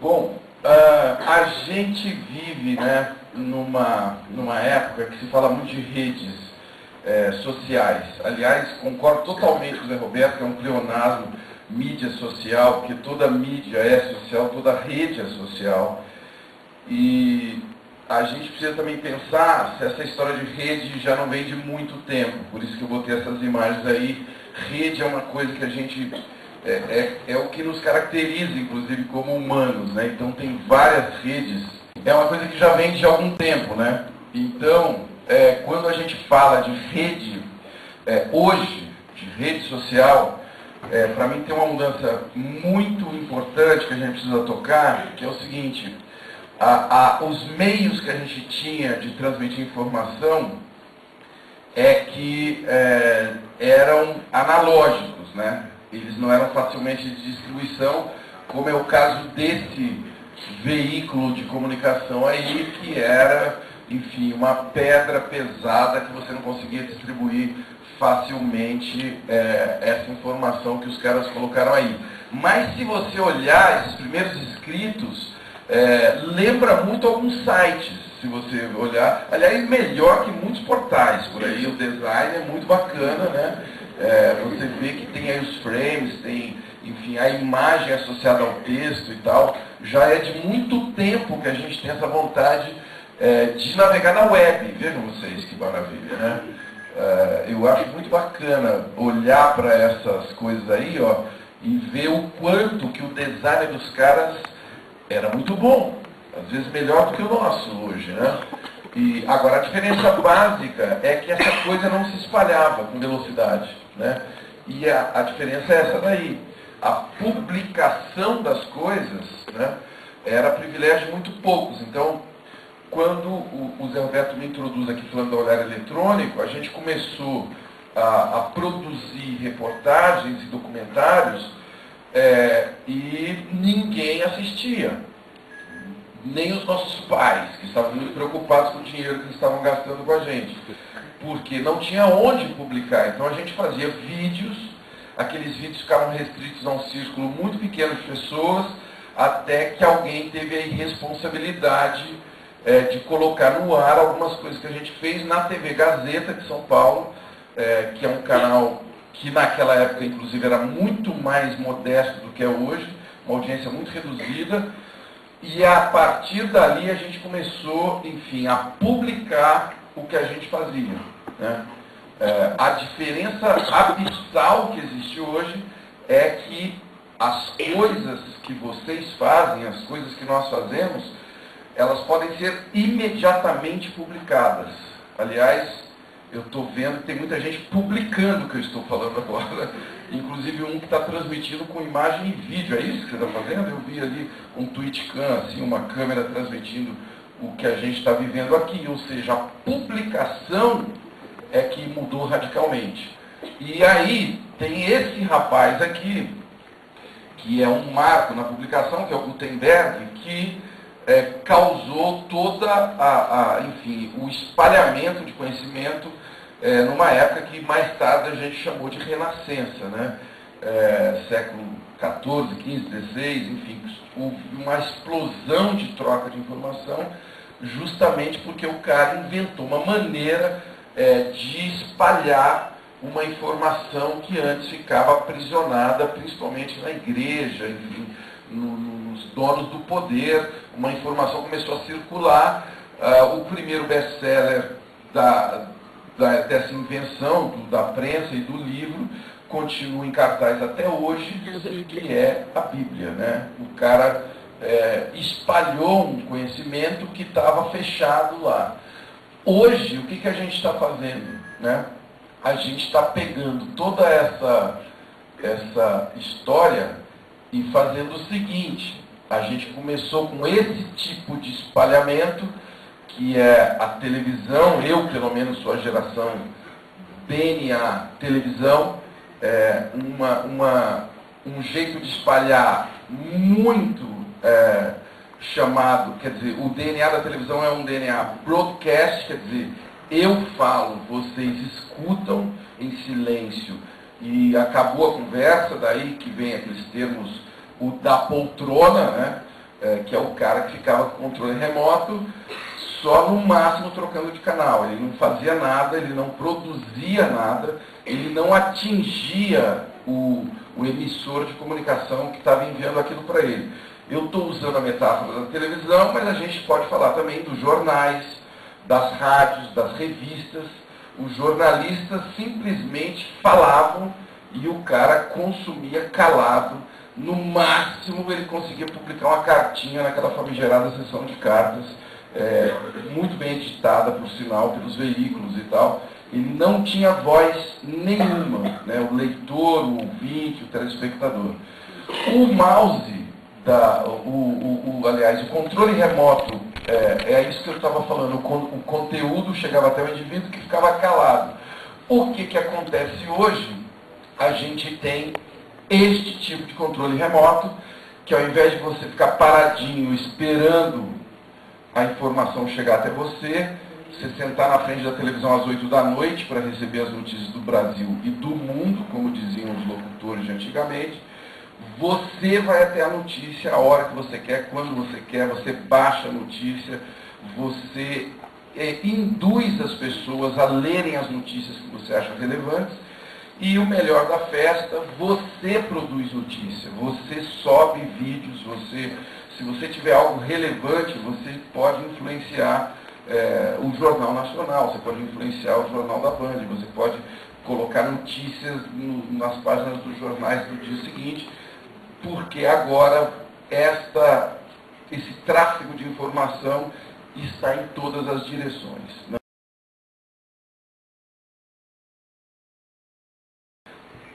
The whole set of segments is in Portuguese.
Bom, a gente vive, né, numa época que se fala muito de redes sociais. Aliás, concordo totalmente com o Zé Roberto, que é um pleonasmo, mídia social, porque toda mídia é social, toda rede é social. E a gente precisa também pensar se essa história de rede já não vem de muito tempo. Por isso que eu botei essas imagens aí. Rede é uma coisa que a gente... É o que nos caracteriza, inclusive, como humanos, né? Então tem várias redes. É uma coisa que já vem de algum tempo, né? Então, quando a gente fala de rede, hoje, de rede social, para mim tem uma mudança muito importante que a gente precisa tocar, que é o seguinte: os meios que a gente tinha de transmitir informação que eram analógicos, né? Eles não eram facilmente de distribuição, como é o caso desse veículo de comunicação aí, que era, enfim, uma pedra pesada que você não conseguia distribuir facilmente essa informação que os caras colocaram aí. Mas se você olhar esses primeiros escritos, lembra muito alguns sites, se você olhar. Aliás, melhor que muitos portais por aí. O design é muito bacana, né? Você vê que tem aí os frames, tem, enfim, a imagem associada ao texto e tal. Já é de muito tempo que a gente tem essa vontade de navegar na web. Vejam vocês que maravilha, né? Eu acho muito bacana olhar para essas coisas aí, ó, e ver o quanto que o design dos caras era muito bom. Às vezes melhor do que o nosso hoje, né? E agora a diferença básica é que essa coisa não se espalhava com velocidade, né? E a diferença é essa daí. A publicação das coisas, né, era privilégio de muito poucos. Então, quando o Zé Roberto me introduz aqui falando do olhar eletrônico, a gente começou a produzir reportagens e documentários e ninguém assistia. Nem os nossos pais, que estavam muito preocupados com o dinheiro que eles estavam gastando com a gente. Porque não tinha onde publicar. Então a gente fazia vídeos, aqueles vídeos ficavam restritos a um círculo muito pequeno de pessoas, até que alguém teve a irresponsabilidade de colocar no ar algumas coisas que a gente fez na TV Gazeta de São Paulo, que é um canal que naquela época, inclusive, era muito mais modesto do que é hoje, uma audiência muito reduzida. E a partir dali a gente começou, enfim, a publicar o que a gente fazia, né? A diferença abissal que existe hoje é que as coisas que vocês fazem, as coisas que nós fazemos, elas podem ser imediatamente publicadas. Aliás, eu estou vendo que tem muita gente publicando o que eu estou falando agora, inclusive um que está transmitindo com imagem e vídeo. É isso que você está fazendo? Eu vi ali um Twitchcam, assim, uma câmera transmitindo o que a gente está vivendo aqui. Ou seja, a publicação é que mudou radicalmente. E aí tem esse rapaz aqui, que é um marco na publicação, que é o Gutenberg, que causou toda enfim, o espalhamento de conhecimento numa época que mais tarde a gente chamou de Renascença, né? Século XIV, XV, XVI, enfim, houve uma explosão de troca de informação, justamente porque o cara inventou uma maneira de espalhar uma informação que antes ficava aprisionada, principalmente na igreja, enfim, nos donos do poder. Uma informação começou a circular. O primeiro best-seller dessa invenção da prensa e do livro continua em cartaz até hoje, que é a Bíblia, né? O cara espalhou um conhecimento que estava fechado lá. Hoje, o que a gente está fazendo, né? A gente está pegando toda essa história e fazendo o seguinte: a gente começou com esse tipo de espalhamento, que é a televisão. Eu, pelo menos, sou a geração DNA televisão, um jeito de espalhar muito chamado, quer dizer, o DNA da televisão é um DNA broadcast, quer dizer, eu falo, vocês escutam em silêncio e acabou a conversa, daí que vem aqueles termos, o da poltrona, né? que é o cara que ficava com o controle remoto, só no máximo trocando de canal. Ele não fazia nada, ele não produzia nada, ele não atingia o emissor de comunicação que estava enviando aquilo para ele. Eu estou usando a metáfora da televisão, mas a gente pode falar também dos jornais, das rádios, das revistas. Os jornalistas simplesmente falavam e o cara consumia calado. No máximo ele conseguia publicar uma cartinha naquela famigerada sessão de cartas, muito bem editada, por sinal, pelos veículos e tal. Ele não tinha voz nenhuma, né? O leitor, o ouvinte, o telespectador. O mouse, aliás, o controle remoto, é isso que eu estava falando, o conteúdo chegava até o indivíduo que ficava calado. O que acontece hoje? A gente tem este tipo de controle remoto, que ao invés de você ficar paradinho esperando a informação chegar até você sentar na frente da televisão às 8 da noite para receber as notícias do Brasil e do mundo, como diziam os locutores de antigamente, você vai até a notícia a hora que você quer, quando você quer, você baixa a notícia, você induz as pessoas a lerem as notícias que você acha relevantes, e o melhor da festa, você produz notícia, você sobe vídeos, se você tiver algo relevante, você pode influenciar o Jornal Nacional, você pode influenciar o Jornal da Band, você pode colocar notícias nas páginas dos jornais do dia seguinte, porque agora esse tráfego de informação está em todas as direções.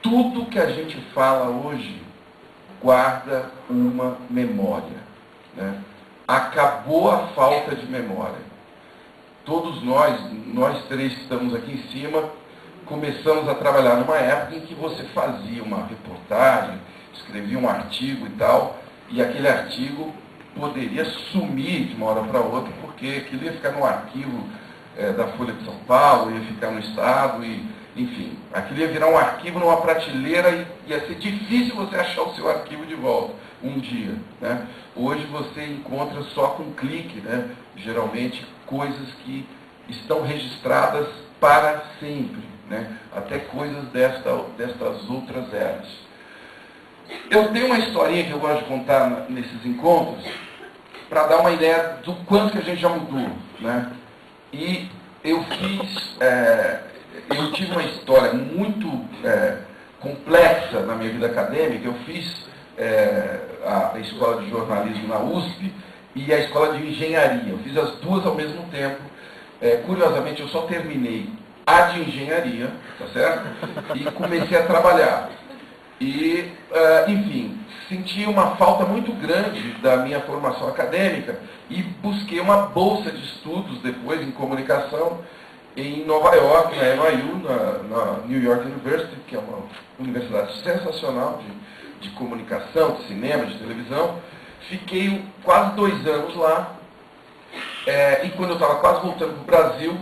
Tudo que a gente fala hoje guarda uma memória, né? Acabou a falta de memória. Todos nós três que estamos aqui em cima, começamos a trabalhar numa época em que você fazia uma reportagem, escrevia um artigo e tal, e aquele artigo poderia sumir de uma hora para outra, porque aquilo ia ficar no arquivo da Folha de São Paulo, ia ficar no Estado, enfim, aquilo ia virar um arquivo numa prateleira e ia ser difícil você achar o seu arquivo de volta um dia, né? Hoje você encontra só com um clique, né? Geralmente coisas que estão registradas para sempre, né? Até coisas destas outras eras. Eu tenho uma historinha que eu gosto de contar nesses encontros para dar uma ideia do quanto que a gente já mudou, né? E eu tive uma história muito complexa na minha vida acadêmica. Eu fiz a escola de jornalismo na USP e a escola de engenharia. Eu fiz as duas ao mesmo tempo. Curiosamente, eu só terminei a de engenharia, tá certo? E comecei a trabalhar. E, enfim, senti uma falta muito grande da minha formação acadêmica e busquei uma bolsa de estudos depois em comunicação em Nova York, na NYU, na New York University, que é uma universidade sensacional de comunicação, de cinema, de televisão. Fiquei quase 2 anos lá, e quando eu estava quase voltando para o Brasil,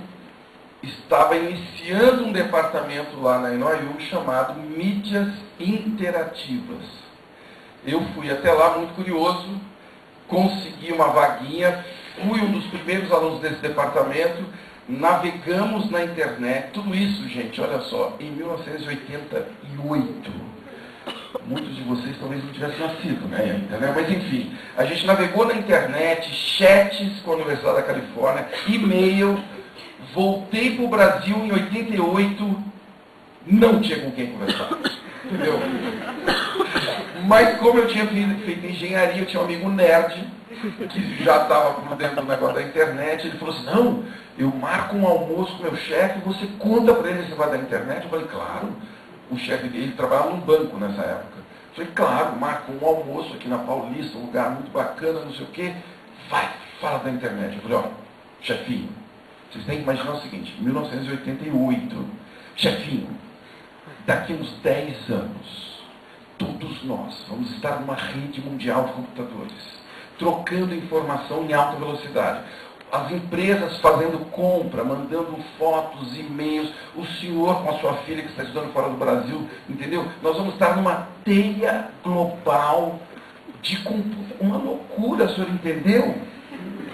estava iniciando um departamento lá na NYU chamado Mídias Interativas. Eu fui até lá muito curioso, consegui uma vaguinha, fui um dos primeiros alunos desse departamento, navegamos na internet, tudo isso, gente, olha só, em 1988. Muitos de vocês talvez não tivessem nascido, né? Mas enfim, a gente navegou na internet, chats com a Universidade da Califórnia, e-mail, voltei para o Brasil em 88, não tinha com quem conversar, entendeu? Mas como eu tinha feito engenharia, eu tinha um amigo nerd, que já estava por dentro do negócio da internet, ele falou assim, não, eu marco um almoço com o meu chefe, você conta para ele esse negócio da internet? Eu falei, claro. O chefe dele trabalhava num banco nessa época. Eu falei, claro, marca um almoço aqui na Paulista, um lugar muito bacana, não sei o quê. Vai, fala da internet. Eu falei, ó, chefinho, vocês têm que imaginar o seguinte, 1988, chefinho, daqui uns 10 anos, todos nós vamos estar numa rede mundial de computadores, trocando informação em alta velocidade. As empresas fazendo compra, mandando fotos, e-mails, o senhor com a sua filha que está estudando fora do Brasil, entendeu? Nós vamos estar numa teia global uma loucura, o senhor entendeu?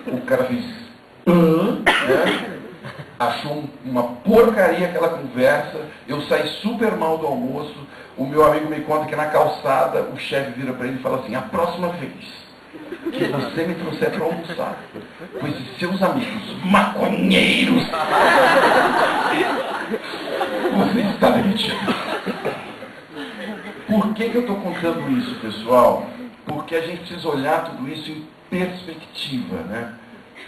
O cara fez, né? Achou uma porcaria aquela conversa, eu saí super mal do almoço, o meu amigo me conta que na calçada o chefe vira para ele e fala assim, a próxima vez que você me trouxer para almoçar com esses seus amigos maconheiros, você está demitido. Por que eu estou contando isso, pessoal? Porque a gente precisa olhar tudo isso em perspectiva, né?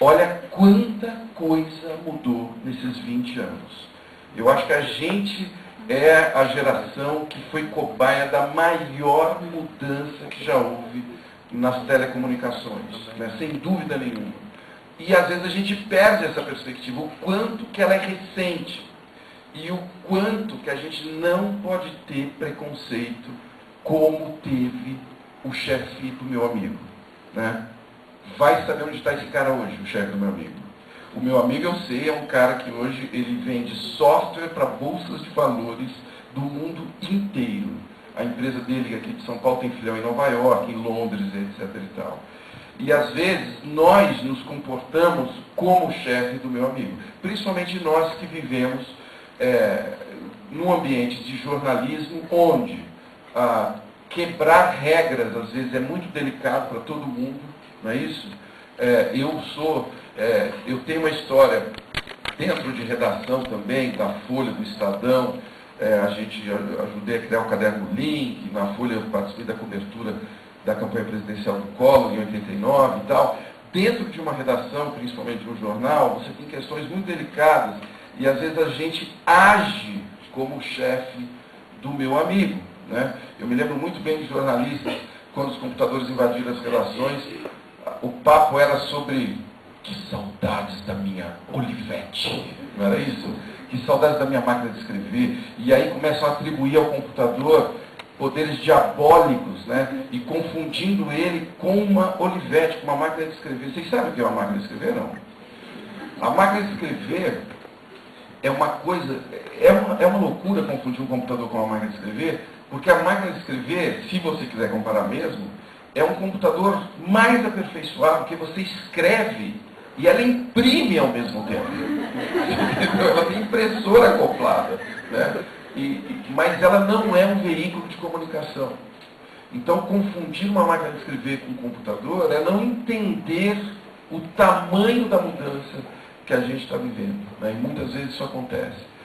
Olha quanta coisa mudou nesses 20 anos. Eu acho que a gente é a geração que foi cobaia da maior mudança que já houve nas telecomunicações, né? Sem dúvida nenhuma. E às vezes a gente perde essa perspectiva, o quanto que ela é recente e o quanto que a gente não pode ter preconceito como teve o chefe do meu amigo, né? Vai saber onde está esse cara hoje, o chefe do meu amigo. O meu amigo, eu sei, é um cara que hoje ele vende software para bolsas de valores do mundo inteiro. A empresa dele aqui de São Paulo tem filial em Nova York, em Londres, etc. e tal. E às vezes nós nos comportamos como o chefe do meu amigo. Principalmente nós que vivemos num ambiente de jornalismo onde quebrar regras às vezes é muito delicado para todo mundo, não é isso? Eu tenho uma história dentro de redação também, da Folha, do Estadão. Ajudei a criar o caderno Link, na Folha eu participei da cobertura da campanha presidencial do Collor em 89 e tal. Dentro de uma redação, principalmente no jornal, você tem questões muito delicadas e às vezes a gente age como o chefe do meu amigo, né? Eu me lembro muito bem de jornalistas, quando os computadores invadiram as redações, o papo era sobre que saudades da minha Olivetti, não era isso? Que saudades da minha máquina de escrever. E aí começam a atribuir ao computador poderes diabólicos, né? E confundindo ele com uma Olivetti, com uma máquina de escrever. Vocês sabem o que é uma máquina de escrever, não? A máquina de escrever é uma coisa, é uma loucura confundir um computador com uma máquina de escrever, porque a máquina de escrever, se você quiser comparar mesmo, é um computador mais aperfeiçoado, porque você escreve e ela imprime ao mesmo tempo. Ela tem impressora acoplada, né? Mas ela não é um veículo de comunicação. Então, confundir uma máquina de escrever com um computador é não entender o tamanho da mudança que a gente está vivendo, né? E muitas vezes isso acontece.